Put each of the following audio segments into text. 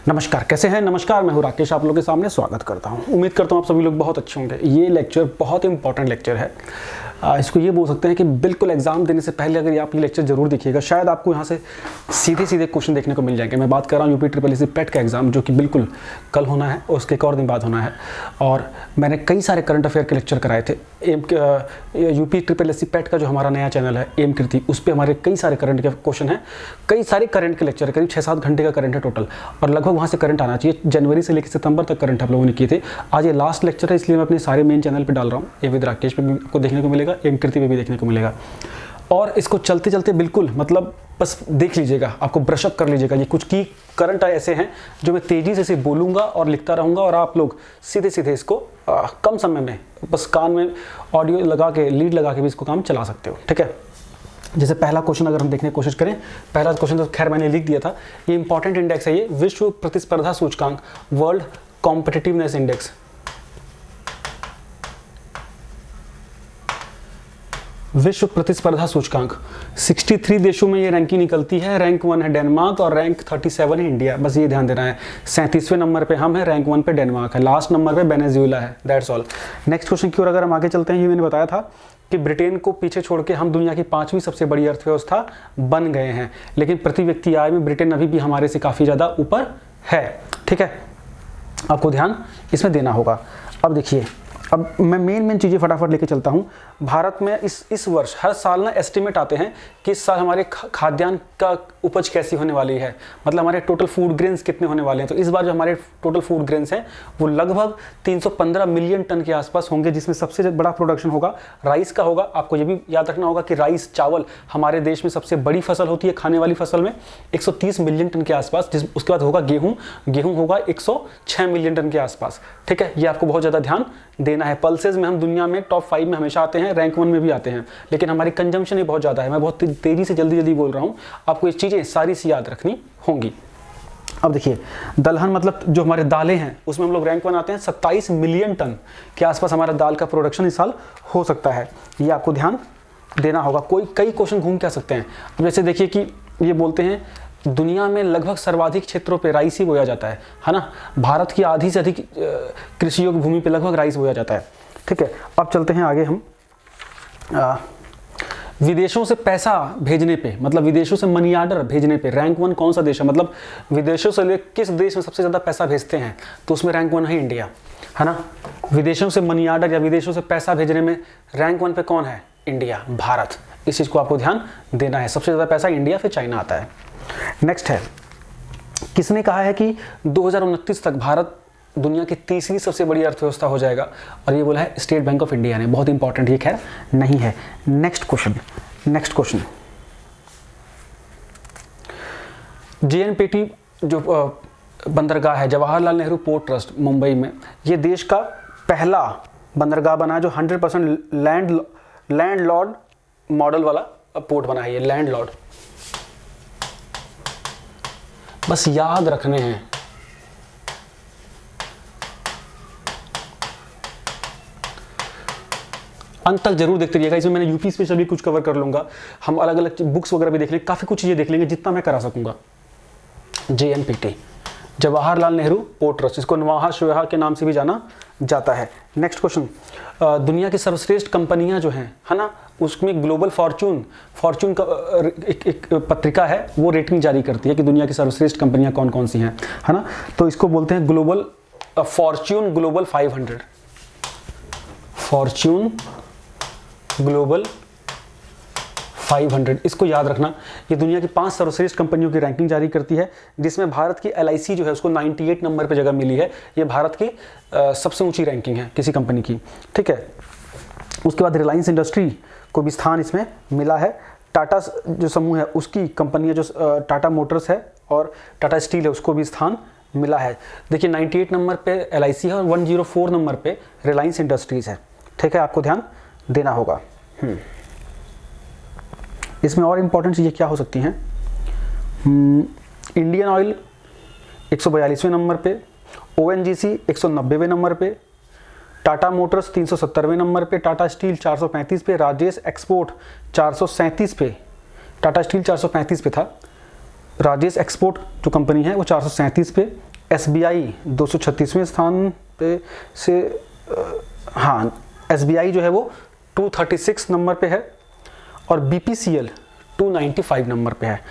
नमस्कार, कैसे हैं? नमस्कार, मैं हूं राकेश, आप लोगों के सामने स्वागत करता हूं। उम्मीद करता हूं आप सभी लोग बहुत अच्छे होंगे। ये लेक्चर बहुत इंपॉर्टेंट लेक्चर है। इसको ये बोल सकते हैं कि बिल्कुल एग्जाम देने से पहले अगर आप ये लेक्चर जरूर देखिएगा, शायद आपको यहाँ से सीधे सीधे क्वेश्चन देखने को मिल जाएंगे। मैं बात कर रहा हूँ यूपी ट्रिपल एससी पेट का एग्जाम, जो कि बिल्कुल कल होना है और उसके एक और दिन बाद होना है। और मैंने कई सारे करंट अफेयर के लेक्चर कराए थे। यूपी ट्रिपल एससी पेट का जो हमारा नया चैनल है एम कीर्ति, उस पर हमारे कई सारे करंट के क्वेश्चन हैं, कई सारे करंट के लेक्चर, करीब 6-7 घंटे का करंट है टोटल, और लगभग वहाँ से करंट आना चाहिए। जनवरी से लेकर सितंबर तक करंट आप लोगों ने किए थे। आज ये लास्ट लेक्चर है, इसलिए मैं अपने सारे मेन चैनल पे डाल रहा हूँ। ए विद राकेश पे भी आपको देखने को मिलेगा, एम कीर्ति पे भी देखने को मिलेगा। और इसको चलते चलते बिल्कुल मतलब बस देख लीजिएगा, आपको ब्रशअप कर लीजिएगा। ये कुछ की करंट ऐसे हैं जो मैं तेज़ी से इसे बोलूँगा और लिखता रहूँगा, और आप लोग सीधे सीधे इसको कम समय में बस कान में ऑडियो लगा के, लीड लगा के भी इसको काम चला सकते हो। ठीक है, जैसे पहला क्वेश्चन अगर हम देखने की कोशिश करें, पहला क्वेश्चन तो खैर मैंने लिख दिया था। ये इंपॉर्टेंट इंडेक्स है, ये विश्व प्रतिस्पर्धा सूचकांक, वर्ल्ड कॉम्पिटिटिवनेस इंडेक्स। विश्व प्रतिस्पर्धा सूचकांक 63 देशों में ये रैंकिंग निकलती है। रैंक 1 है डेनमार्क और रैंक 37 है इंडिया। बस ये ध्यान देना है, 37वें नंबर पे हम हैं, रैंक 1 पे डेनमार्क है, लास्ट नंबर पे वेनेजुएला है। That's all. नेक्स्ट क्वेश्चन की ओर अगर हम आगे चलते हैं, ये मैंने बताया था कि ब्रिटेन को पीछे छोड़ के हम दुनिया की 5वीं सबसे बड़ी अर्थव्यवस्था बन गए हैं, लेकिन प्रति व्यक्ति आय में ब्रिटेन अभी भी हमारे से काफ़ी ज़्यादा ऊपर है। ठीक है, आपको ध्यान इसमें देना होगा। अब देखिए, अब मैं मेन चीज़ें फटाफट लेके चलता हूँ। भारत में इस वर्ष हर साल ना एस्टिमेट आते हैं कि इस साल हमारे खाद्यान्न का उपज कैसी होने वाली है, मतलब हमारे टोटल फूड ग्रेन्स कितने होने वाले हैं। तो इस बार जो हमारे टोटल फूड ग्रेन्स हैं वो लगभग 315 मिलियन टन के आसपास होंगे, जिसमें सबसे बड़ा प्रोडक्शन होगा राइस का होगा। आपको ये भी याद रखना होगा कि राइस, चावल हमारे देश में सबसे बड़ी फसल होती है खाने वाली फसल में, 130 मिलियन टन के आसपास। उसके बाद होगा गेहूँ होगा 106 मिलियन टन के आसपास। ठीक है, ये आपको बहुत ज़्यादा ध्यान देना है। पल्सेज में हम दुनिया में टॉप 5 में हमेशा आते हैं, रैंक 1 में भी आते हैं, लेकिन हमारी कंजम्पशन ही बहुत ज़्यादा है। मैं बहुत तेज़ी से जल्दी बोल रहा हूँ, आपको ये चीज़ें सारी सी याद रखनी होंगी। अब देखिए, दलहन मतलब जो हमारे दालें हैं उसमें हम लोग रैंक 1 आते हैं। 27 मिलियन टन के आसपास हमारा दाल का प्रोडक्शन इस साल हो सकता है, ये आपको ध्यान देना होगा। कई क्वेश्चन घूम के आ सकते हैं। अब जैसे देखिए कि ये बोलते हैं दुनिया में लगभग सर्वाधिक क्षेत्रों पे राइस ही बोया जाता है ना। भारत की आधी से अधिक कृषि योग्य भूमि पे लगभग राइस बोया जाता है। ठीक है, अब चलते हैं आगे हम। विदेशों से पैसा भेजने पे, मतलब विदेशों से मनी ऑर्डर भेजने पे रैंक 1 कौन सा देश है, मतलब विदेशों से किस देश में सबसे ज़्यादा पैसा भेजते हैं, तो उसमें रैंक 1 है इंडिया, है ना। विदेशों से मनी ऑर्डर या विदेशों से पैसा भेजने में रैंक 1 पे कौन है? इंडिया, भारत। इस चीज़ को आपको ध्यान देना है। सबसे ज़्यादा पैसा इंडिया, फिर चाइना आता है। नेक्स्ट है, किसने कहा है कि 2029 तक भारत दुनिया की तीसरी सबसे बड़ी अर्थव्यवस्था हो जाएगा? और ये बोला है स्टेट बैंक ऑफ इंडिया ने। बहुत इंपॉर्टेंट, ये खैर नहीं है। नेक्स्ट क्वेश्चन, JNPT जो बंदरगाह है, जवाहरलाल नेहरू पोर्ट ट्रस्ट मुंबई में, ये देश का पहला बंदरगाह बना जो 100% लैंडलॉर्ड मॉडल वाला पोर्ट बना है। ये लैंडलॉर्ड, बस याद रखने हैं। अंत तक जरूर देखते रहिएगा। इसमें मैंने यूपी स्पेशल भी कुछ कवर कर लूंगा। हम अलग अलग बुक्स वगैरह भी देख लेंगे, काफ़ी कुछ चीज़ें देख लेंगे जितना मैं करा सकूंगा। JNPT, Jawaharlal Nehru port trust, इसको नवाहा शोहा के नाम से भी जाना जाता है। नेक्स्ट क्वेश्चन, दुनिया की सर्वश्रेष्ठ कंपनियां जो हैं, है ना, उसमें ग्लोबल फॉर्च्यून का एक पत्रिका है, वो रेटिंग जारी करती है कि दुनिया की सर्वश्रेष्ठ कंपनियां कौन कौन सी हैं, है ना। तो इसको बोलते हैं global Fortune global 500, Fortune global 500। इसको याद रखना, ये दुनिया की 5 सर्वश्रेष्ठ कंपनियों की रैंकिंग जारी करती है, जिसमें भारत की LIC जो है उसको 98 नंबर पे जगह मिली है। ये भारत की सबसे ऊंची रैंकिंग है किसी कंपनी की। ठीक है, उसके बाद रिलायंस इंडस्ट्री को भी स्थान इसमें मिला है। टाटा जो समूह है उसकी कंपनियां जो टाटा मोटर्स है और टाटा स्टील है, उसको भी स्थान मिला है। देखिए 98 नंबर पे LIC है और 104 नंबर पे रिलायंस इंडस्ट्रीज है। ठीक है, आपको ध्यान देना होगा। इसमें और इम्पोर्टेंट चीज़ें क्या हो सकती हैं? इंडियन ऑयल 142वें नंबर पे, ONGC 190वें नंबर पे, टाटा मोटर्स 370वें नंबर पे, टाटा स्टील 435 पे, राजेश एक्सपोर्ट 437 पे, टाटा स्टील 435 पे था, राजेश एक्सपोर्ट जो कंपनी है वो 437 पे, SBI 236वें स्थान पे से, हाँ SBI जो है वो 236 नंबर पे है और BPCL 295 नंबर पे है।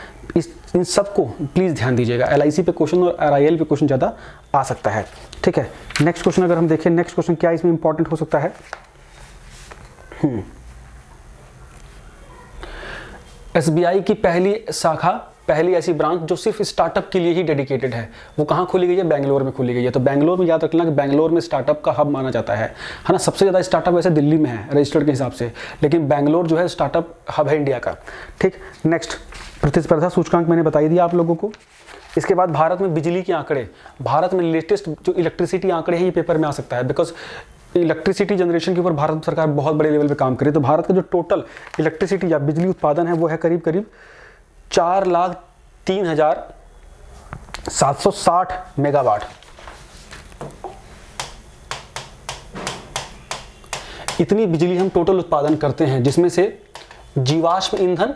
इन सबको प्लीज़ ध्यान दीजिएगा, LIC पे क्वेश्चन और RIL पे क्वेश्चन ज़्यादा आ सकता है। ठीक है, नेक्स्ट क्वेश्चन अगर हम देखें, नेक्स्ट क्वेश्चन क्या इसमें इंपॉर्टेंट हो सकता है। SBI की पहली शाखा, पहली ऐसी ब्रांच जो सिर्फ स्टार्टअप के लिए ही डेडिकेटेड है, वो कहाँ खोली गई है? बेंगलोर में खोली गई है। तो बेंगलोर में याद रखना कि बेंगलोर में स्टार्टअप का हब माना जाता है ना। सबसे ज़्यादा स्टार्टअप वैसे दिल्ली में है रजिस्टर्ड के हिसाब से, लेकिन बेंगलोर जो है स्टार्टअप हब है इंडिया का। ठीक, नेक्स्ट प्रतिस्पर्धा सूचकांक मैंने बताई दिया आप लोगों को। इसके बाद भारत में बिजली के आंकड़े, भारत में लेटेस्ट जो इलेक्ट्रिसिटी आंकड़े हैं ये पेपर में आ सकता है, बिकॉज इलेक्ट्रिसिटी जनरेशन के ऊपर भारत सरकार बहुत बड़े लेवल पे काम करे। तो भारत का जो टोटल इलेक्ट्रिसिटी या बिजली उत्पादन है वो है करीब करीब 4,03,760 मेगावाट। इतनी बिजली हम टोटल उत्पादन करते हैं, जिसमें से जीवाश्म ईंधन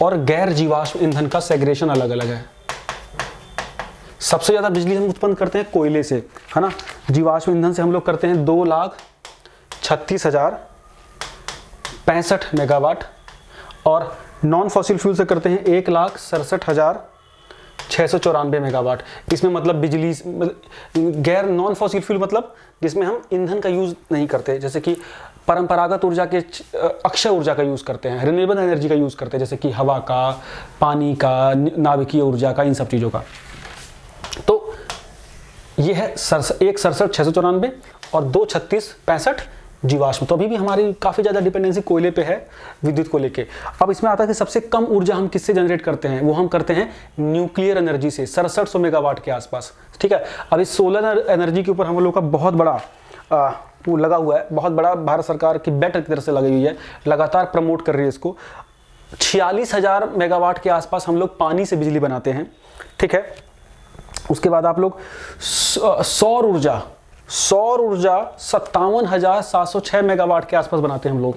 और गैर जीवाश्म ईंधन का सेग्रेशन अलग अलग है। सबसे ज्यादा बिजली हम उत्पन्न करते हैं कोयले से, है ना। जीवाश्म ईंधन से हम लोग करते हैं 2,36,065 मेगावाट और नॉन फॉसिल फ्यूल से करते हैं 1,67,694 मेगावाट। इसमें मतलब बिजली गैर नॉन फॉसिल फ्यूल मतलब जिसमें हम ईंधन का यूज नहीं करते, जैसे कि परंपरागत ऊर्जा के अक्षय ऊर्जा का यूज करते हैं, रिन्यूएबल एनर्जी का यूज करते हैं, जैसे कि हवा का, पानी का, नाभिकीय ऊर्जा का, इन सब चीजों का। तो ये है 1,67,694 और 2,36,65 जीवाश्म। तो अभी भी हमारी काफ़ी ज़्यादा डिपेंडेंसी कोयले पे है विद्युत को लेके। अब इसमें आता है कि सबसे कम ऊर्जा हम किससे जनरेट करते हैं, वो हम करते हैं न्यूक्लियर एनर्जी से, 6700 मेगावाट के आसपास। ठीक है, अब इस सोलर एनर्जी के ऊपर हम लोग का बहुत बड़ा वो लगा हुआ है, बहुत बड़ा भारत सरकार की बेट की तरफ से लगी हुई है, लगातार प्रमोट कर रही है इसको। 46,000 मेगावाट के आसपास हम लोग पानी से बिजली बनाते हैं। ठीक है, उसके बाद आप लोग सौर ऊर्जा 57,706 मेगावाट के आसपास बनाते हैं हम लोग।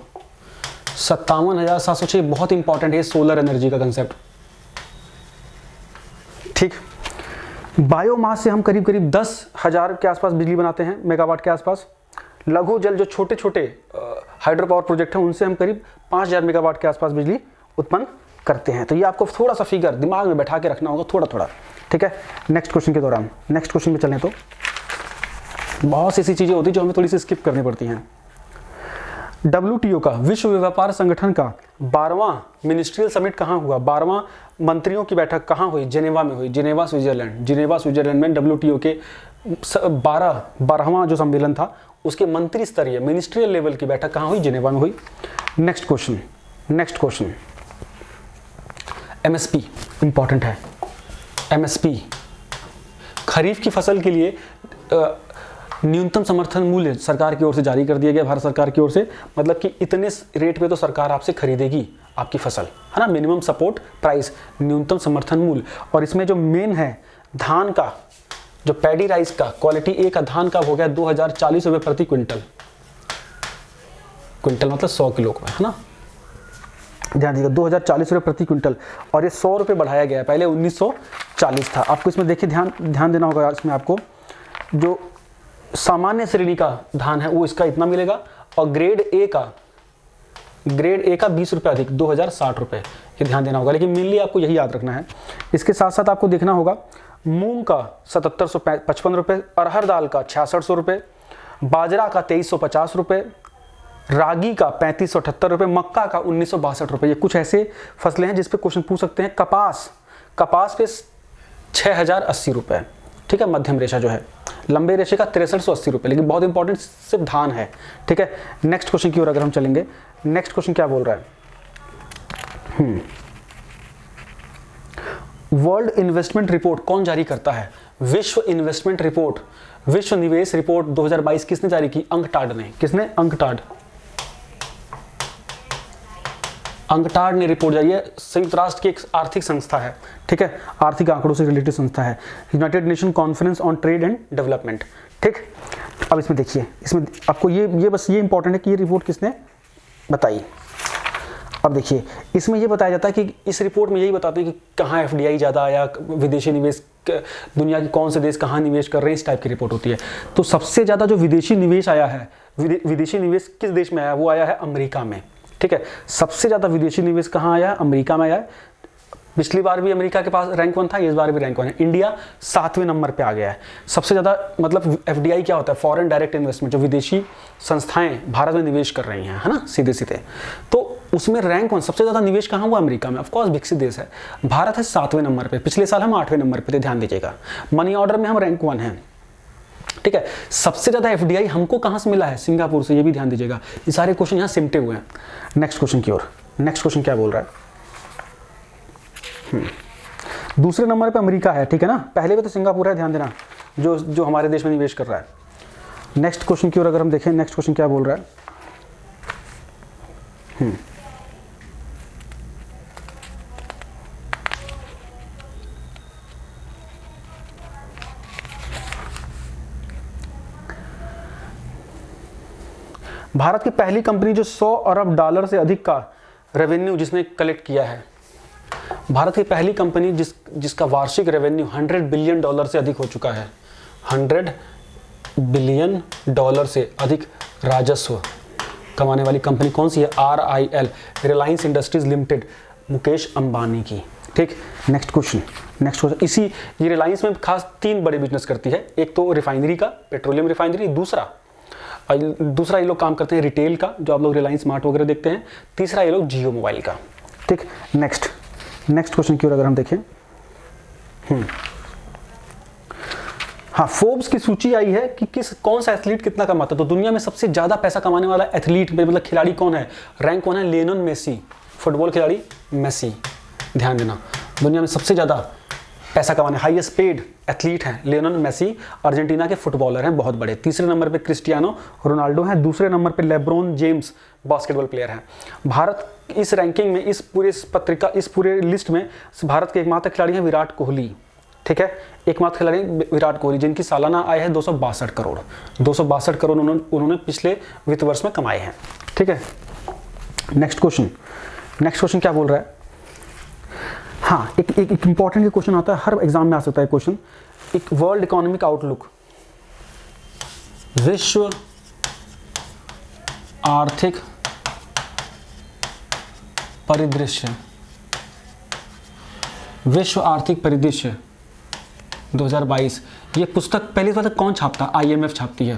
57,706 बहुत इंपॉर्टेंट है सोलर एनर्जी का कंसेप्ट। ठीक, बायोमास से हम करीब करीब 10,000 के आसपास बिजली बनाते हैं, मेगावाट के आसपास। लघु जल जो छोटे छोटे हाइड्रो पावर प्रोजेक्ट हैं उनसे हम करीब 5,000 मेगावाट के आसपास बिजली उत्पन्न करते हैं। तो ये आपको थोड़ा सा फिगर दिमाग में बैठा के रखना होगा थोड़ा थोड़ा। ठीक है, नेक्स्ट क्वेश्चन के दौरान, नेक्स्ट क्वेश्चन में चलें तो बहुत सी ऐसी चीजें होती हैं जो हमें थोड़ी सी स्किप करनी पड़ती हैं। WTO का, विश्व व्यापार संगठन का 12वां मिनिस्ट्रियल समिट कहाँ हुआ? 12वां मंत्रियों की बैठक कहाँ हुई? जेनेवा में हुई, जेनेवा स्विट्जरलैंड। जेनेवा स्विट्जरलैंड में WTO के 12वां जो सम्मेलन था उसके मंत्री स्तरीय मिनिस्ट्रियल लेवल की बैठक कहाँ हुई? जेनेवा में हुई। Next question, next question MSP important है। MSP खरीफ की फसल के लिए न्यूनतम समर्थन मूल्य सरकार की ओर से जारी कर दिया गया, भारत सरकार की ओर से। मतलब कि इतने रेट पे तो सरकार आपसे खरीदेगी आपकी फसल, है ना। मिनिमम सपोर्ट प्राइस, न्यूनतम समर्थन मूल्य। और इसमें जो मेन है धान का, जो पैडी राइस का क्वालिटी ए का धान का हो गया 2,040 रुपये प्रति क्विंटल। क्विंटल मतलब 100 किलो का, है ना। ध्यान दीजिएगा 2,040 रुपये प्रति क्विंटल और ये 100 रुपये बढ़ाया गया है, पहले 1,940 था। आपको इसमें देखिए ध्यान देना होगा, इसमें आपको जो सामान्य श्रेणी का धान है वो इसका इतना मिलेगा और ग्रेड ए का 20 रुपये अधिक 2,060 रुपये, ये ध्यान देना होगा। लेकिन मेनली आपको यही याद रखना है। इसके साथ साथ आपको देखना होगा मूंग का 7,755 रुपये, अरहर दाल का 6,600 रुपये, बाजरा का 2,350 रुपये, रागी का 3,578 रुपये, मक्का का 1,962 रुपये। ये कुछ ऐसे फसलें हैं जिस पे क्वेश्चन पूछ सकते हैं। कपास पे 6,080 रुपये। ठीक है, मध्यम रेशा जो है, लंबे रेशे का 6,380 रुपये। लेकिन बहुत इंपॉर्टेंट सिर्फ धान है। ठीक है, नेक्स्ट क्वेश्चन की ओर अगर हम चलेंगे, नेक्स्ट क्वेश्चन क्या बोल रहा है? वर्ल्ड इन्वेस्टमेंट रिपोर्ट कौन जारी करता है? विश्व इन्वेस्टमेंट रिपोर्ट, विश्व निवेश रिपोर्ट 2022 किसने जारी की? अंकटाड ने। किसने? अंकटाड ने रिपोर्ट जारी है। संयुक्त राष्ट्र की एक आर्थिक संस्था है। ठीक है, आर्थिक आंकड़ों से रिलेटेड संस्था है, United nation conference on trade and development. ठीक, अब इसमें देखिए, इसमें आपको ये बस ये इंपॉर्टेंट है कि ये रिपोर्ट किसने बताई? अब देखिए इसमें ये बताया जाता है कि इस रिपोर्ट में यही बताते हैं कि कहाँ एफडीआई ज़्यादा आया, विदेशी निवेश, दुनिया के कौन से देश कहाँ निवेश कर रहे हैं, इस टाइप की रिपोर्ट होती है। तो सबसे ज़्यादा जो विदेशी निवेश आया है, विदेशी निवेश किस देश में आया, वो आया है अमेरिका में। ठीक है, सबसे ज़्यादा विदेशी निवेश कहाँ आया है, अमेरिका में आया है। पिछली बार भी अमेरिका के पास रैंक 1 था, इस बार भी रैंक 1 है। इंडिया 7वें नंबर पे आ गया है। सबसे ज़्यादा मतलब एफडीआई क्या होता है, फॉरेन डायरेक्ट इन्वेस्टमेंट, जो विदेशी संस्थाएं भारत में निवेश कर रही हैं, है ना, सीधे सीधे। तो उसमें रैंक 1 सबसे ज़्यादा निवेश कहाँ हुआ, अमेरिका में। ऑफकोर्स विकसित देश है। भारत है 7वें नंबर पर, पिछले साल हम 8वें नंबर पर थे, ध्यान दीजिएगा। मनी ऑर्डर में हम रैंक 1 हैं। ठीक है, सबसे ज़्यादा एफडीआई हमको कहाँ से मिला है, सिंगापुर से, ये भी ध्यान दीजिएगा। ये सारे क्वेश्चन यहाँ सिमटे हुए हैं। नेक्स्ट क्वेश्चन की ओर। नेक्स्ट क्वेश्चन क्या बोल रहा है, दूसरे नंबर पे अमेरिका है, ठीक है ना, पहले पे तो सिंगापुर है, ध्यान देना, जो हमारे देश में निवेश कर रहा है। नेक्स्ट क्वेश्चन की ओर अगर हम देखें, नेक्स्ट क्वेश्चन क्या बोल रहा है, भारत की पहली कंपनी जो 100 अरब डॉलर से अधिक का रेवेन्यू जिसने कलेक्ट किया है, भारत की पहली कंपनी जिसका वार्षिक रेवेन्यू $100 बिलियन से अधिक हो चुका है, $100 बिलियन से अधिक राजस्व कमाने वाली कंपनी कौन सी है, RIL, Reliance industries limited, Mukesh Ambani की। ठीक, नेक्स्ट क्वेश्चन। इसी ये रिलायंस में खास 3 बड़े बिजनेस करती है। एक तो रिफाइनरी का, पेट्रोलियम रिफाइनरी, दूसरा ये लोग काम करते हैं रिटेल का, जो आप लोग रिलायंस स्मार्ट वगैरह देखते हैं। तीसरा ये लोग जियो मोबाइल का। ठीक, नेक्स्ट क्वेश्चन की ओर अगर हम देखें, हाँ, फोर्ब्स की सूची आई है कि कौन सा एथलीट कितना कमाता है। तो दुनिया में सबसे ज्यादा पैसा कमाने वाला एथलीट मतलब खिलाड़ी कौन है, रैंक 1 है लियोनेल मेसी, फुटबॉल खिलाड़ी मेसी, ध्यान देना। दुनिया में सबसे ज्यादा पैसा कमाने, हाईएस्ट पेड एथलीट हैं लियोनेल मेसी, अर्जेंटीना के फुटबॉलर हैं, बहुत बड़े। तीसरे नंबर पे क्रिस्टियानो रोनाल्डो हैं, दूसरे नंबर पे लेब्रोन जेम्स बास्केटबॉल प्लेयर हैं। भारत इस रैंकिंग में, इस पूरे लिस्ट में भारत के एकमात्र खिलाड़ी हैं विराट कोहली। ठीक है, एकमात्र खिलाड़ी विराट कोहली, जिनकी सालाना आय है 262 करोड़। 262 करोड़ उन्होंने पिछले वित्त वर्ष में कमाए हैं। ठीक है, नेक्स्ट क्वेश्चन क्या बोल रहा है, हाँ, एक इंपॉर्टेंट क्वेश्चन आता है, हर एग्जाम में आ सकता है क्वेश्चन। एक वर्ल्ड इकोनॉमिक आउटलुक, विश्व आर्थिक परिदृश्य 2022। ये पुस्तक पहली बार कौन छापता है, IMF छापती है,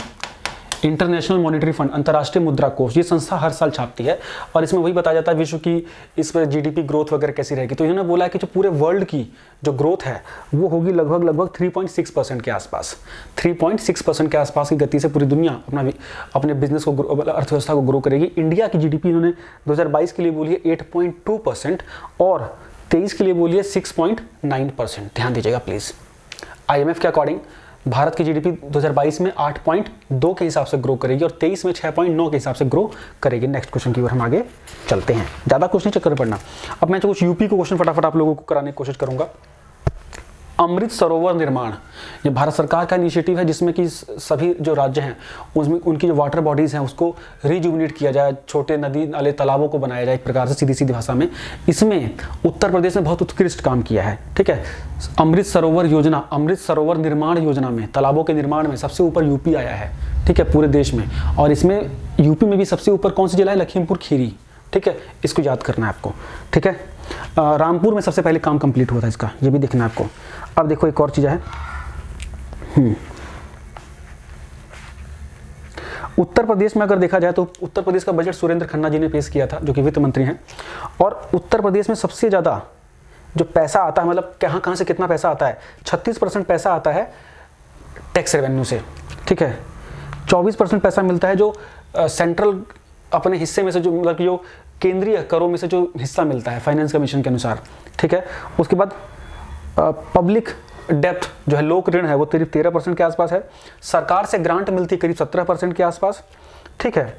इंटरनेशनल मॉनेटरी फंड, अंतर्राष्ट्रीय मुद्रा कोष। ये संस्था हर साल छापती है और इसमें वही बताया जाता है विश्व की इस पर GDP ग्रोथ वगैरह कैसी रहेगी। तो इन्होंने बोला है कि जो पूरे वर्ल्ड की जो ग्रोथ है वो होगी लगभग 3.6% के आसपास। 3.6% के आसपास की गति से पूरी दुनिया अपने बिजनेस को, अर्थव्यवस्था को ग्रो करेगी। इंडिया की GDP इन्होंने 2022 के लिए बोली है 8.2% और 23 के लिए बोली है 6.9%। ध्यान दीजिएगा प्लीज। IMF के अकॉर्डिंग भारत की GDP 2022 में 8.2 के हिसाब से ग्रो करेगी और 23 में 6.9 के हिसाब से ग्रो करेगी। नेक्स्ट क्वेश्चन की ओर हम आगे चलते हैं, ज़्यादा क्वेश्चन चक्कर पड़ना। अब मैं कुछ यूपी को क्वेश्चन फटाफट आप लोगों को कराने की कोशिश करूंगा। अमृत सरोवर निर्माण, ये भारत सरकार का इनिशिएटिव है जिसमें कि सभी जो राज्य हैं उसमें उनकी जो वाटर बॉडीज़ हैं उसको रिजुविनेट किया जाए, छोटे नदी नाले तालाबों को बनाया जाए एक प्रकार से, सीधी भाषा में। इसमें उत्तर प्रदेश ने बहुत उत्कृष्ट काम किया है। ठीक है, अमृत सरोवर निर्माण योजना में, तालाबों के निर्माण में सबसे ऊपर यूपी आया है। ठीक है, पूरे देश में। और इसमें यूपी में भी सबसे ऊपर कौन सी जिला है, लखीमपुर खीरी। ठीक है, इसको याद करना है आपको। ठीक है, रामपुर में सबसे पहले काम कंप्लीट हुआ था इसका, ये भी देखना है आपको। अब देखो एक और चीज है, उत्तर प्रदेश में अगर देखा जाए तो उत्तर प्रदेश का बजट सुरेंद्र खन्ना जी ने पेश किया था, जो कि वित्त मंत्री हैं। और उत्तर प्रदेश में सबसे ज्यादा जो पैसा आता है, मतलब कहाँ से कितना पैसा आता है, 36% पैसा आता है टैक्स रेवेन्यू से। ठीक है, 24% पैसा मिलता है जो सेंट्रल अपने हिस्से में से, जो मतलब जो केंद्रीय करों में से जो हिस्सा मिलता है फाइनेंस कमीशन के अनुसार। ठीक है, उसके बाद पब्लिक डेप्थ जो है, लोक ऋण है, वो 13% के आसपास है। सरकार से ग्रांट मिलती है करीब 17% के आसपास। ठीक है,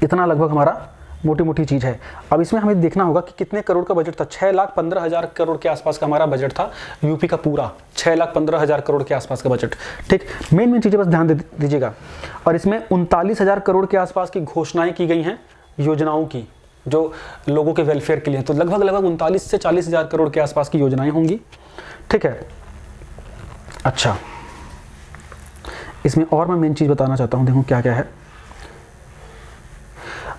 इतना लगभग हमारा मोटी चीज़ है। अब इसमें हमें देखना होगा कि कितने करोड़ का बजट था। 6,15,000 करोड़ के आसपास का हमारा बजट था यूपी का पूरा, 6,15,000 करोड़ के आसपास का बजट। ठीक, मेन चीज़ें बस ध्यान दीजिएगा। और इसमें 39,000 करोड़ के आसपास की घोषणाएं की गई हैं योजनाओं की। जो लोगों के वेलफेयर के लिए। तो लगभग 39 से 40 हज़ार करोड़ के आसपास की योजनाएं होंगी, ठीक है। अच्छा, इसमें और मैं मेन चीज़ बताना चाहता हूँ, देखो क्या क्या है।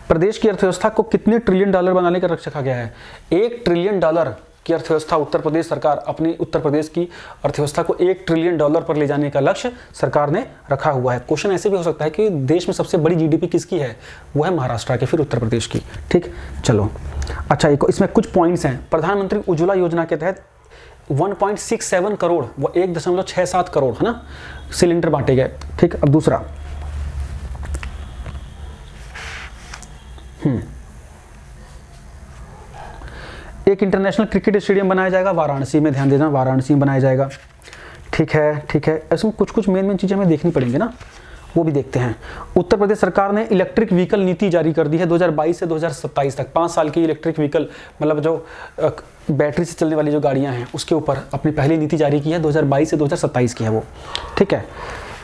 प्रदेश की अर्थव्यवस्था को कितने ट्रिलियन डॉलर बनाने का लक्ष्य रखा गया है? 1 ट्रिलियन डॉलर की अर्थव्यवस्था उत्तर प्रदेश सरकार, अपनी उत्तर प्रदेश की अर्थव्यवस्था को 1 ट्रिलियन डॉलर पर ले जाने का लक्ष्य सरकार ने रखा हुआ है। क्वेश्चन ऐसे भी हो सकता है कि देश में सबसे बड़ी जीडीपी किसकी है? वो है महाराष्ट्र की, फिर उत्तर प्रदेश की, ठीक। चलो, अच्छा, एक इसमें कुछ पॉइंट्स हैं। प्रधानमंत्री उज्ज्वला योजना के तहत 1.67 करोड़, वो 1.67 करोड़ है ना, सिलेंडर बांटे गए, ठीक। अब दूसरा, एक इंटरनेशनल क्रिकेट स्टेडियम बनाया जाएगा वाराणसी में, ध्यान देना, वाराणसी में बनाया जाएगा, ठीक है, ठीक है। इसमें कुछ मेन चीज़ें हमें देखनी पड़ेंगी ना, वो भी देखते हैं। उत्तर प्रदेश सरकार ने इलेक्ट्रिक व्हीकल नीति जारी कर दी है 2022 से 2027 तक। 5 साल की इलेक्ट्रिक व्हीकल, मतलब जो बैटरी से चलने वाली जो गाड़ियां हैं उसके ऊपर अपनी पहली नीति जारी की है, 2022 से 2027 की है वो, ठीक है।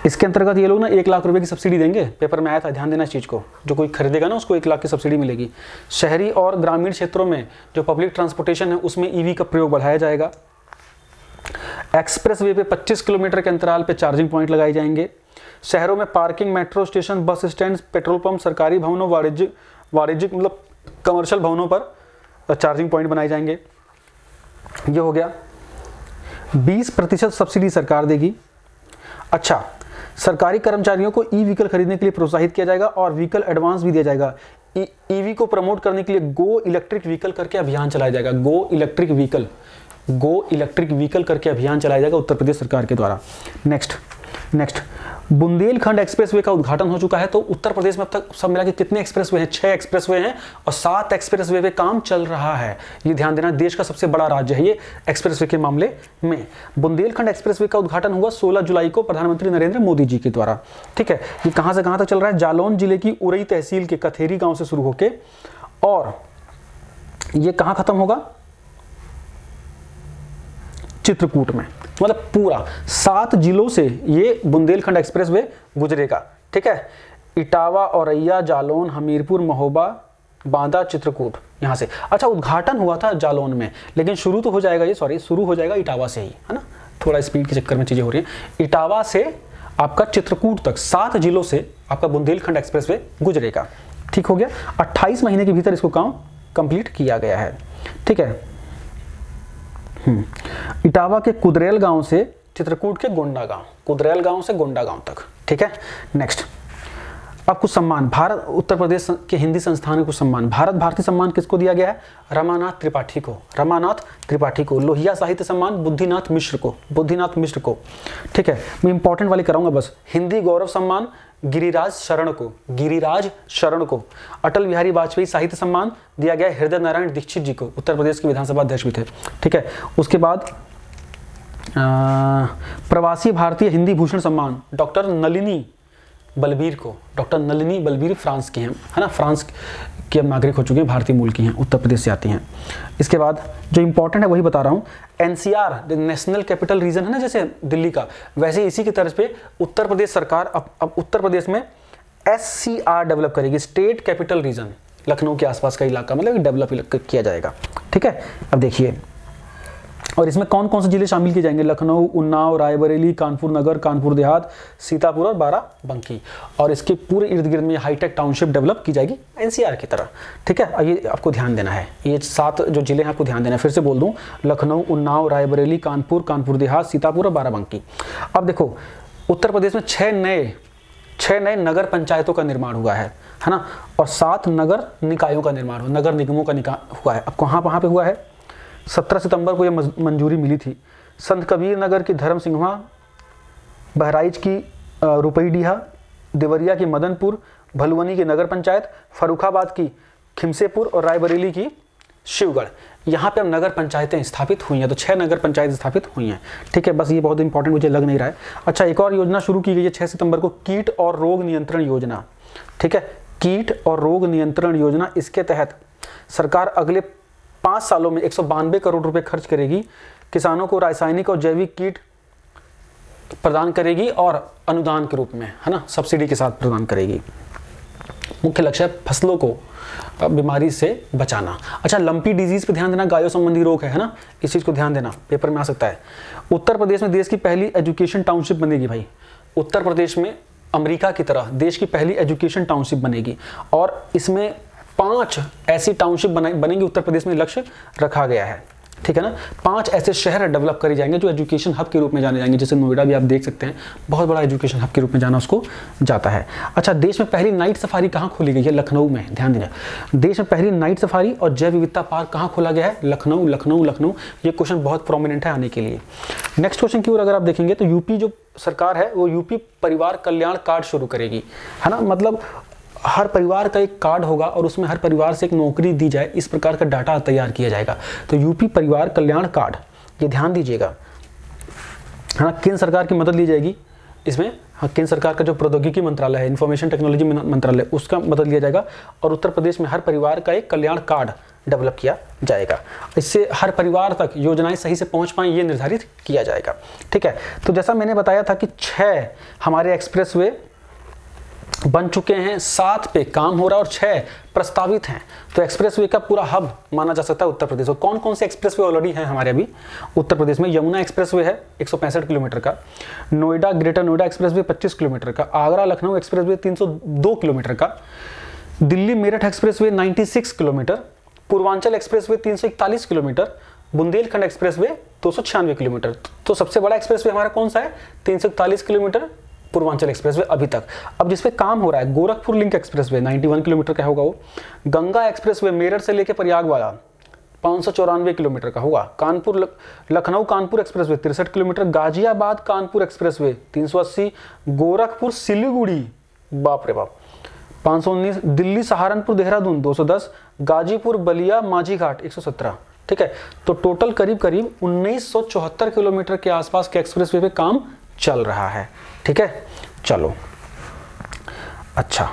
इसके अंतर्गत ये लोग ना 1 लाख रुपए की सब्सिडी देंगे, पेपर में आया था, ध्यान देना इस चीज़ को। जो कोई खरीदेगा ना उसको 1 लाख की सब्सिडी मिलेगी। शहरी और ग्रामीण क्षेत्रों में जो पब्लिक ट्रांसपोर्टेशन है उसमें ईवी का प्रयोग बढ़ाया जाएगा। एक्सप्रेस वे पे 25 किलोमीटर के अंतराल पे चार्जिंग पॉइंट लगाए जाएंगे। शहरों में parking, metro station, bus stand, petrol pump, सरकारी भवनों, वाणिज्यिक मतलब कमर्शियल भवनों पर चार्जिंग पॉइंट बनाए जाएंगे। ये हो गया। 20% सब्सिडी सरकार देगी। अच्छा, सरकारी कर्मचारियों को ई व्हीकल खरीदने के लिए प्रोत्साहित किया जाएगा और व्हीकल एडवांस भी दिया जाएगा। ईवी को प्रमोट करने के लिए गो इलेक्ट्रिक व्हीकल करके अभियान चलाया जाएगा। गो इलेक्ट्रिक व्हीकल करके अभियान चलाया जाएगा उत्तर प्रदेश सरकार के द्वारा। नेक्स्ट, बुंदेलखंड एक्सप्रेसवे का उद्घाटन हो चुका है। तो उत्तर प्रदेश में अब तक सब मिला के कितने एक्सप्रेसवे हैं? 6 एक्सप्रेसवे हैं और 7 एक्सप्रेसवे पे काम चल रहा है। ये ध्यान देना, देश का सबसे बड़ा राज्य है ये एक्सप्रेसवे के मामले में। बुंदेलखंड एक्सप्रेसवे का उद्घाटन हुआ 16 जुलाई को प्रधानमंत्री नरेंद्र मोदी जी के द्वारा, ठीक है। ये कहां से कहां तक चल रहा है? जालौन जिले की उरई तहसील के कथेरी गांव से शुरू होके, और ये कहां खत्म होगा? चित्रकूट में। मतलब पूरा 7 जिलों से ये बुंदेलखंड एक्सप्रेसवे गुजरेगा, ठीक है। इटावा, औरैया, जालौन, हमीरपुर, महोबा, बांदा, चित्रकूट, यहां से। अच्छा, उद्घाटन हुआ था जालौन में, लेकिन शुरू तो हो जाएगा शुरू हो जाएगा इटावा से ही, है ना। थोड़ा स्पीड के चक्कर में चीजें हो रही हैं। इटावा से आपका चित्रकूट तक 7 जिलों से आपका बुंदेलखंड एक्सप्रेसवे गुजरेगा, ठीक हो गया। 28 महीने के भीतर इसको काम कंप्लीट किया गया है, ठीक है। इटावा के कुदरेल गांव से चित्रकूट के गोंडा गांव, कुदरेल गांव से गोंडा गांव तक, ठीक है। नेक्स्ट, अब कुछ सम्मान। भारत उत्तर प्रदेश के हिंदी संस्थान को कुछ सम्मान। भारत भारती सम्मान किसको दिया गया है? रमानाथ त्रिपाठी को। लोहिया साहित्य सम्मान बुद्धिनाथ मिश्र को, ठीक है। मैं इंपॉर्टेंट वाली कराऊंगा बस। हिंदी गौरव सम्मान गिरिराज शरण को। अटल बिहारी वाजपेयी साहित्य सम्मान दिया गया हृदय नारायण दीक्षित जी को, उत्तर प्रदेश के विधानसभा अध्यक्ष भी थे, ठीक है। उसके बाद प्रवासी भारतीय हिंदी भूषण सम्मान डॉक्टर नलिनी बलबीर फ्रांस की हैं, है ना, फ्रांस की अब नागरिक हो चुके हैं, भारतीय मूल की हैं, उत्तर प्रदेश से आती हैं। इसके बाद जो इंपॉर्टेंट है वही बता रहा हूँ। NCR नेशनल कैपिटल रीजन है ना, जैसे दिल्ली का, वैसे इसी की तर्ज पे उत्तर प्रदेश सरकार अब उत्तर प्रदेश में SCR डेवलप करेगी, स्टेट कैपिटल रीजन। लखनऊ के आसपास का इलाका मतलब डेवलप किया जाएगा, ठीक है। अब देखिए, और इसमें कौन कौन से जिले शामिल किए जाएंगे? लखनऊ, उन्नाव, रायबरेली, कानपुर नगर, कानपुर देहात, सीतापुर और बाराबंकी। और इसके पूरे इर्द गिर्द में हाईटेक टाउनशिप डेवलप की जाएगी NCR की तरह, ठीक है। ये आपको ध्यान देना है, ये 7 जो जिले हैं आपको ध्यान देना है। फिर से बोल दूं, लखनऊ, उन्नाव, रायबरेली, कानपुर देहात, सीतापुर और बाराबंकी। अब देखो, उत्तर प्रदेश में 6 नए नगर पंचायतों का निर्माण हुआ है ना, और 7 नगर निकायों का निर्माण नगर निगमों का हुआ है। अब कहाँ पे हुआ है? 17 सितंबर को यह मंजूरी मिली थी। संत कबीर नगर की धर्म सिंघवा, बहराइच की रुपईडीहा, देवरिया की मदनपुर, भलुवनी की नगर पंचायत, फर्रुखाबाद की खिमसेपुर और रायबरेली की शिवगढ़। यहाँ पे अब नगर पंचायतें स्थापित हुई हैं। तो 6 नगर पंचायत स्थापित हुई हैं, ठीक है। बस ये बहुत इंपॉर्टेंट मुझे लग नहीं रहा है। अच्छा, एक और योजना शुरू की गई है 6 सितंबर को, कीट और रोग नियंत्रण योजना, ठीक है। कीट और रोग नियंत्रण योजना, इसके तहत सरकार अगले 5 सालों में 192 करोड़ रुपए खर्च करेगी, किसानों को रासायनिक और जैविक कीट प्रदान करेगी और अनुदान के रूप में, है ना, सब्सिडी के साथ प्रदान करेगी। मुख्य लक्ष्य है फसलों को बीमारी से बचाना। अच्छा, लंपी डिजीज पे ध्यान देना, गायों संबंधी रोग है ना, इस चीज को ध्यान देना, पेपर में आ सकता है। उत्तर प्रदेश में देश की पहली एजुकेशन टाउनशिप बनेगी भाई। उत्तर प्रदेश में अमेरिका की तरह देश की पहली एजुकेशन टाउनशिप बनेगी और इसमें 5 ऐसी टाउनशिप बनेंगी उत्तर प्रदेश में, लक्ष्य रखा गया है, ठीक है ना। 5 ऐसे शहर डेवलप करे जाएंगे जो एजुकेशन हब के रूप में जाने जाएंगे, जैसे नोएडा भी आप देख सकते हैं, बहुत बड़ा एजुकेशन हब के रूप में जाना उसको जाता है। अच्छा, देश में पहली नाइट सफारी कहाँ खोली गई है? लखनऊ में, ध्यान देना। देश में पहली नाइट सफारी और जैव विविधता पार्क कहाँ खोला गया है? लखनऊ, लखनऊ, लखनऊ। ये क्वेश्चन बहुत प्रोमिनेंट है आने के लिए। नेक्स्ट क्वेश्चन की ओर अगर आप देखेंगे तो यूपी जो सरकार है वो यूपी परिवार कल्याण कार्ड शुरू करेगी, है ना। मतलब हर परिवार का एक कार्ड होगा और उसमें हर परिवार से एक नौकरी दी जाए, इस प्रकार का डाटा तैयार किया जाएगा। तो यूपी परिवार कल्याण कार्ड, ये ध्यान दीजिएगा, है ना। केंद्र सरकार की मदद ली जाएगी इसमें। हाँ, केंद्र सरकार का जो प्रौद्योगिकी मंत्रालय है, इंफॉर्मेशन टेक्नोलॉजी मंत्रालय, उसका मदद लिया जाएगा और उत्तर प्रदेश में हर परिवार का एक कल्याण कार्ड डेवलप किया जाएगा। इससे हर परिवार तक योजनाएं सही से पहुंच पाएं, ये निर्धारित किया जाएगा, ठीक है। तो जैसा मैंने बताया था कि 6 हमारे एक्सप्रेसवे बन चुके हैं, 7 पे काम हो रहा है और 6 प्रस्तावित हैं। तो एक्सप्रेसवे का पूरा हब माना जा सकता है उत्तर प्रदेश। और कौन कौन से एक्सप्रेसवे ऑलरेडी हैं हमारे अभी उत्तर प्रदेश में? यमुना एक्सप्रेसवे है 165 किलोमीटर का, Noida greater Noida expressway 25 kilometre का, आगरा लखनऊ एक्सप्रेसवे 302 किलोमीटर का, Delhi Meerut expressway 96 kilometre, Purvanchal expressway 341 kilometre, Bundelkhand expressway 296 kilometre. तो सबसे बड़ा एक्सप्रेसवे हमारा कौन सा है? 341 किलोमीटर पूर्वांचल एक्सप्रेसवे अभी तक। अब जिसपे काम हो रहा है गोरखपुर लिंक एक्सप्रेसवे 91 किलोमीटर का होगा वो। गंगा एक्सप्रेसवे मेरठ से लेकर प्रयाग वाला 594 किलोमीटर का होगा। Kanpur Lucknow Kanpur expressway 63 kilometre, Ghaziabad Kanpur expressway 380, Gorakhpur Siliguri बाप रे बाप 519, दिल्ली सहारनपुर देहरादून 210, गाजीपुर बलिया माझी घाट 117, ठीक है। तो टोटल करीब करीब 1974 किलोमीटर के आसपास के एक्सप्रेसवे पे काम चल रहा है, ठीक है। चलो, अच्छा,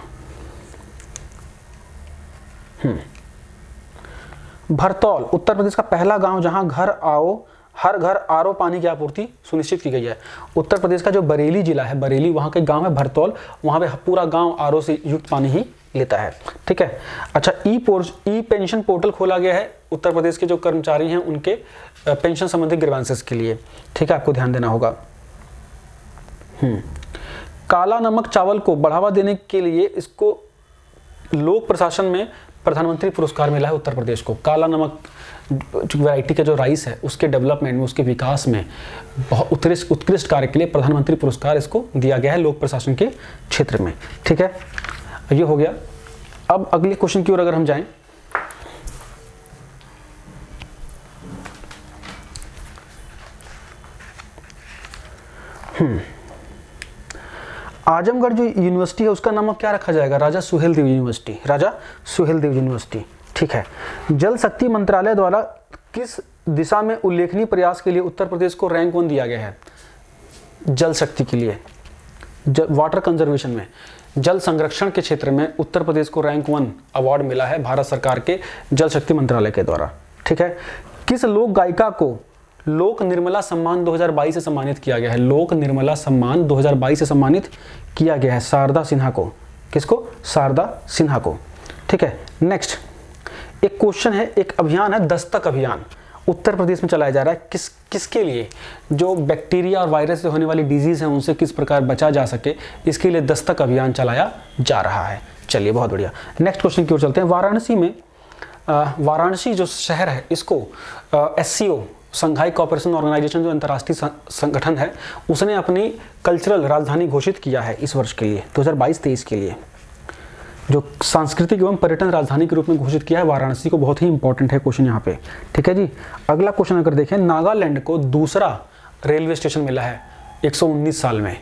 भरतौल उत्तर प्रदेश का पहला गांव जहां हर घर आरओ पानी की आपूर्ति सुनिश्चित की गई है। उत्तर प्रदेश का जो बरेली जिला है, बरेली, वहां के गांव है भरतौल, वहां पे पूरा गांव आरओ से युक्त पानी ही लेता है, ठीक है। अच्छा, ई पेंशन पोर्टल खोला गया है उत्तर प्रदेश के जो कर्मचारी हैं उनके पेंशन संबंधी ग्रीवेंसेस के लिए, ठीक है, आपको ध्यान देना होगा। काला नमक चावल को बढ़ावा देने के लिए इसको लोक प्रशासन में प्रधानमंत्री पुरस्कार मिला है उत्तर प्रदेश को। काला नमक वैरायटी का जो राइस है उसके डेवलपमेंट में, उसके विकास में बहुत उत्कृष्ट कार्य के लिए प्रधानमंत्री पुरस्कार इसको दिया गया है लोक प्रशासन के क्षेत्र में, ठीक है। ये हो गया। अब अगले क्वेश्चन की ओर अगर हम जाएं, आजमगढ़ जो यूनिवर्सिटी है उसका नाम क्या रखा जाएगा? राजा सुहेलदेव यूनिवर्सिटी, राजा सुहेलदेव यूनिवर्सिटी, ठीक है। जल शक्ति मंत्रालय द्वारा किस दिशा में उल्लेखनीय प्रयास के लिए उत्तर प्रदेश को रैंक 1 दिया गया है? जल शक्ति के लिए, वाटर कंजर्वेशन में, जल संरक्षण के क्षेत्र में उत्तर प्रदेश को रैंक 1 अवार्ड मिला है भारत सरकार के जल शक्ति मंत्रालय के द्वारा, ठीक है। किस लोक गायिका को लोक निर्मला सम्मान 2022 से सम्मानित किया गया है? लोक निर्मला सम्मान 2022 से सम्मानित किया गया है शारदा सिन्हा को। किसको? शारदा सिन्हा को, ठीक है। नेक्स्ट एक क्वेश्चन है, एक अभियान है दस्तक अभियान, उत्तर प्रदेश में चलाया जा रहा है। किसके लिए? जो बैक्टीरिया और वायरस से होने वाली डिजीज है उनसे किस प्रकार बचा जा सके, इसके लिए दस्तक अभियान चलाया जा रहा है। चलिए, बहुत बढ़िया। नेक्स्ट क्वेश्चन की ओर चलते हैं। वाराणसी में वाराणसी जो शहर है इसको SCO संघाई कोऑपरेशन ऑर्गेनाइजेशन जो अंतर्राष्ट्रीय संगठन है उसने अपनी कल्चरल राजधानी घोषित किया है इस वर्ष के लिए 2022-23 के लिए, जो सांस्कृतिक एवं पर्यटन राजधानी के रूप में घोषित किया है वाराणसी को। बहुत ही इंपॉर्टेंट है क्वेश्चन यहाँ पे, ठीक है जी। अगला क्वेश्चन अगर देखें, नागालैंड को दूसरा रेलवे स्टेशन मिला है 119 साल में।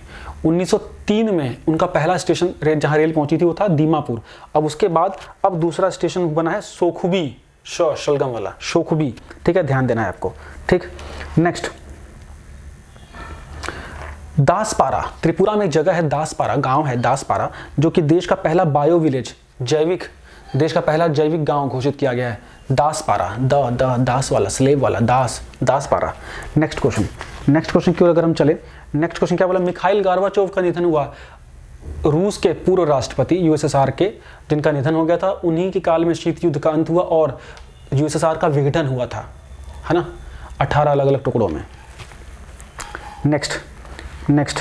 1903 में उनका पहला स्टेशन जहाँ रेल पहुंची थी वो था दीमापुर। अब उसके बाद अब दूसरा स्टेशन बना है सोखुबी, शलगम वाला शोखुबी, ठीक है, ध्यान देना है आपको, ठीक। नेक्स्ट, दासपारा, त्रिपुरा में एक जगह है दासपारा, गांव है दासपारा, जो कि देश का पहला बायो विलेज, देश का पहला जैविक गांव घोषित किया गया है। दासपारा, दास वाला, स्लेव वाला, दासपारा। नेक्स्ट क्वेश्चन की ओर अगर हम चले, नेक्स्ट क्वेश्चन क्या बोला? मिखाइल गोर्बाचोव का निधन हुआ। रूस के पूर्व राष्ट्रपति यूएसएसआर के, जिनका निधन हो गया था, उन्हीं के काल में शीत युद्ध का अंत हुआ और यूएसएसआर का विघटन हुआ था, है ना, 18 अलग अलग टुकड़ों में। नेक्स्ट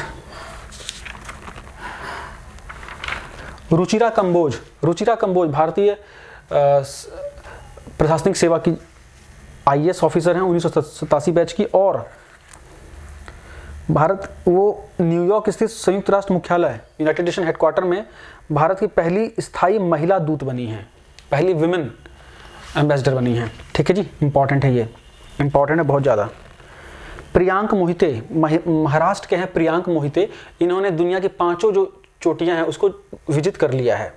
रुचिरा कंबोज। रुचिरा कंबोज भारतीय प्रशासनिक सेवा की आईएएस ऑफिसर हैं, 1987 बैच की, और वो न्यूयॉर्क स्थित संयुक्त राष्ट्र मुख्यालय यूनाइटेड नेशन हेडक्वार्टर में भारत की पहली स्थायी महिला दूत बनी हैं, पहली विमेन एम्बेसडर बनी हैं। ठीक है जी, इंपॉर्टेंट है, ये इंपॉर्टेंट है बहुत ज़्यादा। प्रियांक मोहिते, महाराष्ट्र के हैं प्रियांक मोहिते, इन्होंने दुनिया की 5 जो चोटियां हैं उसको विजिट कर लिया है।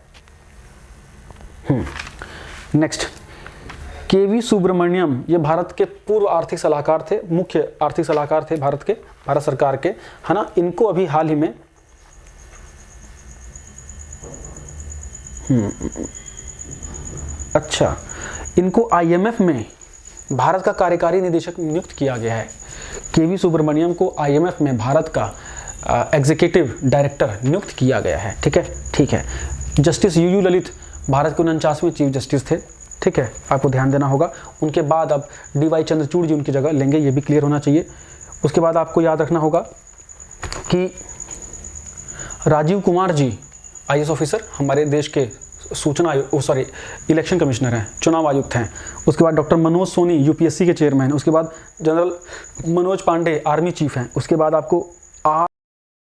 नेक्स्ट केवी सुब्रमण्यम, ये भारत के पूर्व आर्थिक सलाहकार थे, मुख्य आर्थिक सलाहकार थे भारत सरकार के, है ना। इनको अभी हाल ही में अच्छा, इनको आईएमएफ में भारत का कार्यकारी निदेशक नियुक्त किया गया है। केवी सुब्रमण्यम को आईएमएफ में भारत का एग्जीक्यूटिव डायरेक्टर नियुक्त किया गया है। ठीक है। जस्टिस यूयू ललित भारत के 49वें चीफ जस्टिस थे। ठीक है, आपको ध्यान देना होगा। उनके बाद अब डीवाई चंद्रचूड़ जी उनकी जगह लेंगे, ये भी क्लियर होना चाहिए। उसके बाद आपको याद रखना होगा कि राजीव कुमार जी आईएएस ऑफिसर हमारे देश के सूचना इलेक्शन कमिश्नर हैं, चुनाव आयुक्त हैं। उसके बाद डॉक्टर मनोज सोनी यूपीएससी के चेयरमैन। उसके बाद general Manoj Pande army chief हैं। उसके बाद आपको